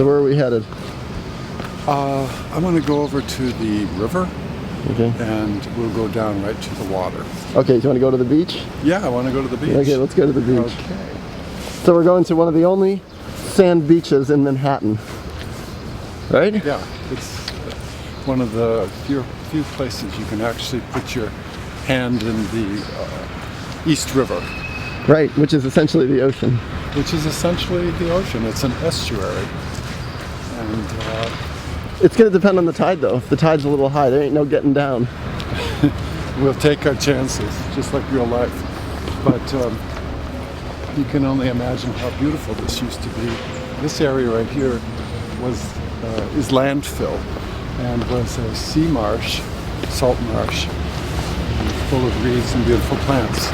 So where are we headed? I want to go over to the river. Okay. And we'll go down right to the water. Okay, do you want to go to the beach? Yeah, I want to go to the beach. Okay, let's go to the beach. Okay. So we're going to one of the only sand beaches in Manhattan. Right? Yeah, it's one of the few places you can actually put your hand in the East River. Right, which is essentially the ocean. Which is essentially the ocean. It's an estuary. And it's going to depend on the tide, though. If the tide's a little high, there ain't no getting down. we'll take our chances, just like real life. But you can only imagine how beautiful this used to be. This area right here is landfill and was a sea marsh, salt marsh, full of reeds and beautiful plants.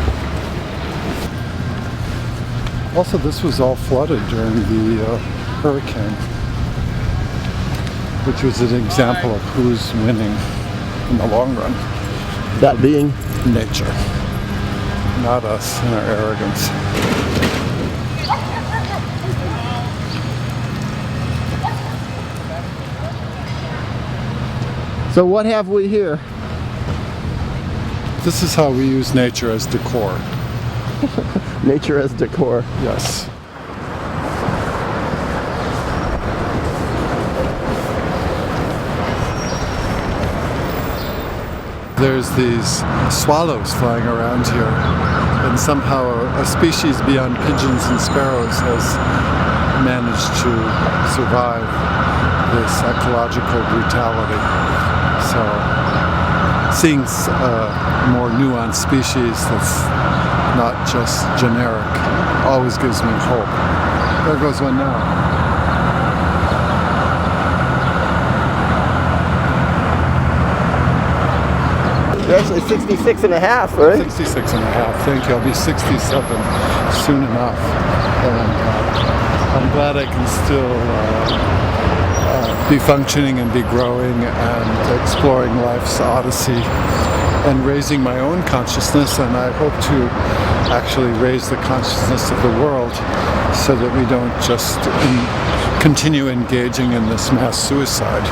Also, this was all flooded during the hurricane, which was an example of who's winning in the long run. That being? Nature, not us and our arrogance. So what have we here? This is how we use nature as decor. Nature as decor. Yes. There's these swallows flying around here, and somehow a species beyond pigeons and sparrows has managed to survive this ecological brutality. So seeing a more nuanced species that's not just generic always gives me hope. There goes one now. You're actually 66 and a half, right? 66 and a half, thank you. I'll be 67 soon enough. And I'm glad I can still be functioning and be growing and exploring life's odyssey and raising my own consciousness, and I hope to actually raise the consciousness of the world so that we don't just continue engaging in this mass suicide.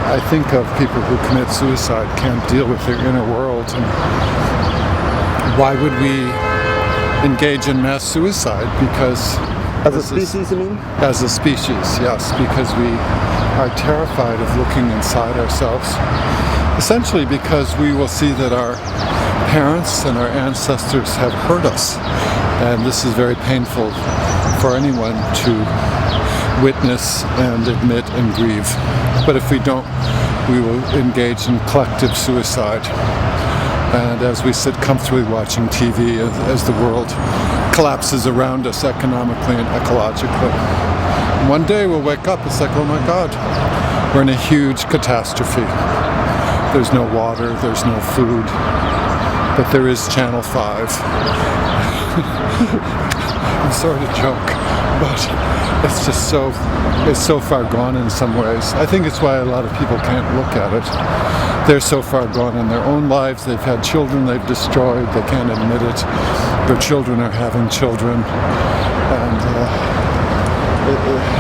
I think of people who commit suicide can't deal with their inner world, and why would we engage in mass suicide? Because as a species, you mean? As a species, yes, because we are terrified of looking inside ourselves. Essentially because we will see that our parents and our ancestors have hurt us, and this is very painful for anyone to witness and admit and grieve. But if we don't, we will engage in collective suicide. And as we sit comfortably watching TV, as the world collapses around us economically and ecologically, one day we'll wake up, it's like, oh my God, we're in a huge catastrophe. There's no water, there's no food, but there is Channel 5. I'm sorry to joke, but it's just it's so far gone in some ways. I think it's why a lot of people can't look at it. They're so far gone in their own lives. They've had children they've destroyed. They can't admit it. Their children are having children. And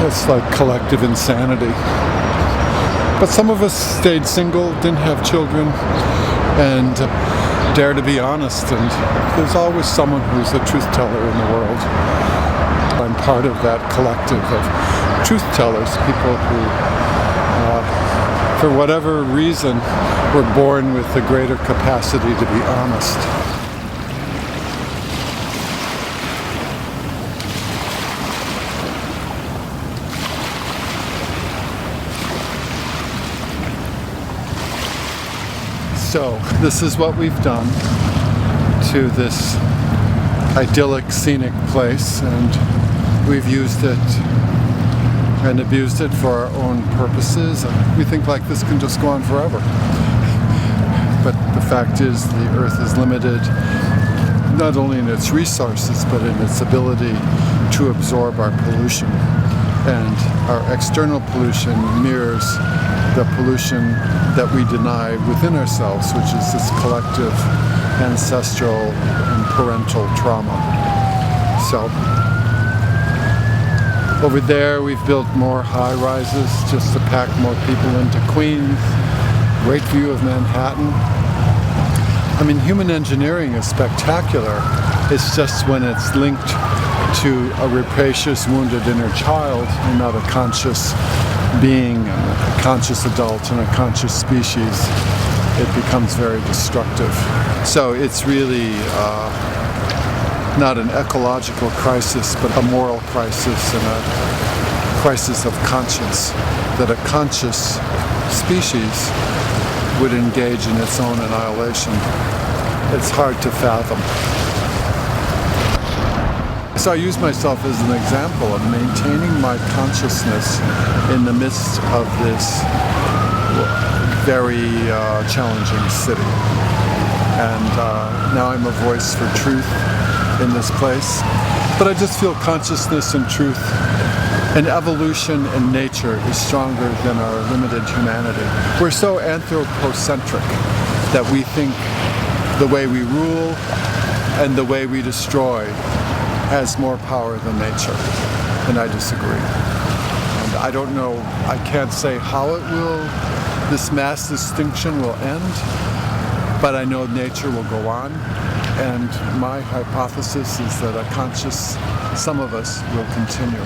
it's like collective insanity. But some of us stayed single, didn't have children, and dare to be honest. And there's always someone who's a truth teller in the world. I'm part of that collective of truth tellers, people who, for whatever reason, were born with the greater capacity to be honest. So, this is what we've done to this idyllic, scenic place, and we've used it and abused it for our own purposes, and we think like this can just go on forever. But the fact is, the Earth is limited not only in its resources, but in its ability to absorb our pollution. And our external pollution mirrors the pollution that we deny within ourselves, which is this collective ancestral and parental trauma. So Over there we've built more high-rises just to pack more people into Queens. Great view of Manhattan. I mean, human engineering is spectacular. It's just when it's linked to a rapacious, wounded inner child and not a conscious being, a conscious adult and a conscious species, it becomes very destructive. So it's really not an ecological crisis, but a moral crisis and a crisis of conscience, that a conscious species would engage in its own annihilation. It's hard to fathom. So I use myself as an example of maintaining my consciousness in the midst of this very challenging city. And now I'm a voice for truth in this place. But I just feel consciousness and truth and evolution and nature is stronger than our limited humanity. We're so anthropocentric that we think the way we rule and the way we destroy has more power than nature, and I disagree. And I don't know, I can't say how this mass distinction will end, but I know nature will go on, and my hypothesis is that some of us will continue.